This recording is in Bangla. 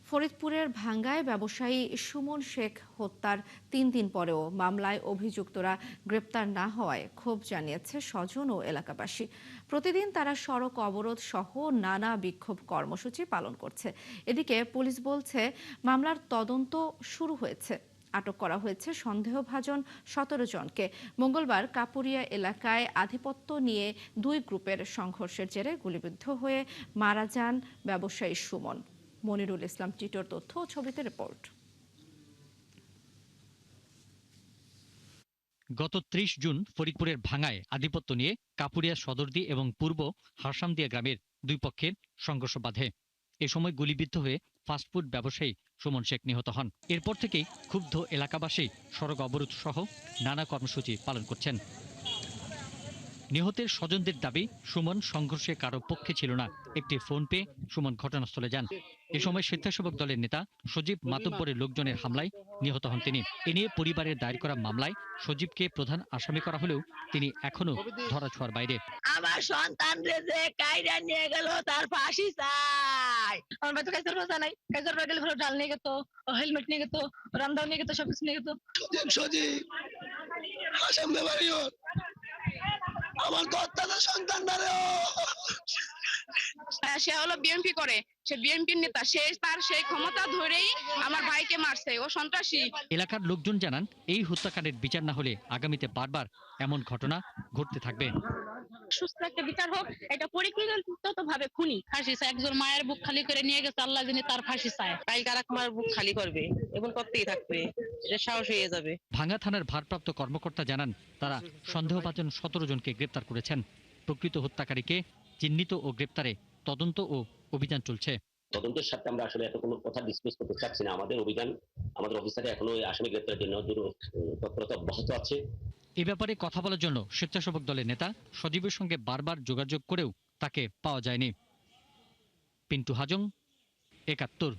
ফরিদপুরের ভাঙ্গায় ব্যবসায়ী সুমন শেখ হত্যার ৩ দিন পরেও মামলায় অভিযুক্তরা গ্রেপ্তার না হওয়ায় ক্ষোভ জানিয়েছে স্বজন ও এলাকাবাসী। প্রতিদিন তারা সড়ক অবরোধ সহ নানা বিক্ষোভ কর্মসূচি পালন করছে। এদিকে পুলিশ বলছে মামলার তদন্ত শুরু হয়েছে। আটক করা হয়েছে সন্দেহভাজন ১৭ জনকে। মঙ্গলবার কাপুরিয়া এলাকায় আধিপত্য নিয়ে দুই গ্রুপের সংঘর্ষের জেরে গুলিবিদ্ধ হয়ে মারা যান ব্যবসায়ী সুমন। মনিরুল ইসলাম টিটোর তথ্য ও ছবিতে রিপোর্ট। গত ৩০ জুন ফরিদপুরের ভাঙ্গায় আধিপত্য নিয়ে কাপুরিয়া সদরদি এবং পূর্ব হারসামদিয়া গ্রামের দুই পক্ষের সংঘর্ষ বাধে। এ সময় গুলিবিদ্ধ হয়ে ফাস্টফুড ব্যবসায়ী সুমন শেখ নিহত হন। এরপর থেকেই ক্ষুব্ধ এলাকাবাসী সড়ক অবরোধ সহ নানা কর্মসূচি পালন করছেন। নিহতের স্বজনদের দাবি, সুমন সংঘর্ষে কারো পক্ষে ছিল না। একটি ফোন পেয়ে সুমন ঘটনাস্থলে যান। এ সময় স্বেচ্ছাসেবক দলের নেতা সজীব মাতব্বরের লোকজনের হামলায় নিহত হন তিনি। এ নিয়ে পরিবারের দায়ের করা মামলায় সজীবকে প্রধান আসামি করা হলেও তিনি এখনো ধরাছোঁয়ার বাইরে। আমার সন্তান যে কাইরা নিয়ে গেল তার ফাঁসি চাই। আমার বাচ্চা কাইসার রোজা নাই, কাইসার রোজা গেলে ডাল নিয়ে গেত, হেলমেট নিয়ে গেত, রান্দাও নিয়ে গেত, সবকিছু নিয়ে গেত। সজীব আসাম দেবারিও আমার দত্তাদের সন্তান না রে। সে হলো বিএনপি করে, সে বিএনপির নেতা, সে তার সেই ক্ষমতা ধরেই আমার ভাইকে মারছে, ও সন্ত্রাসী। এলাকার লোকজন জানান, এই হত্যাকাণ্ডের বিচার না হলে আগামীতে বারবার এমন ঘটনা ঘটতে থাকবে। সুস্থ একটা বিচার হোক, এটা পরিকল্পিত ভাবে খুনি। ফাঁসি চায়, একজন মায়ের বুক খালি করে নিয়ে গেছে, আল্লাহ জানে তার ফাঁসি চায়। তাই কারা মার বুক খালি করবে, এখন করতেই থাকবে, এটা সাহস হয়ে যাবে। ভাঙ্গা থানার ভারপ্রাপ্ত কর্মকর্তা জানান, তারা সন্দেহভাজন ১৭ জনকে গ্রেপ্তার করেছেন। প্রকৃত হত্যাকারীকে চিহ্নিত ও গ্রেপ্তারে তদন্ত ও অভিযান চলছে। তদন্তের সাথে আমরা আসলে এত কোনো কথা ডিসকাস করতে চাচ্ছি না। আমাদের অভিযান, আমাদের অফিসারে এখনো আসামি গ্রেপ্তারের জন্য তৎপরতা অব্যাহত আছে। এ ব্যাপারে কথা বলার জন্য স্বেচ্ছাসেবক দলের নেতা সজীবের সঙ্গে বারবার যোগাযোগ করেও তাকে পাওয়া যায়নি। পিন্টু হাজং, ৭১।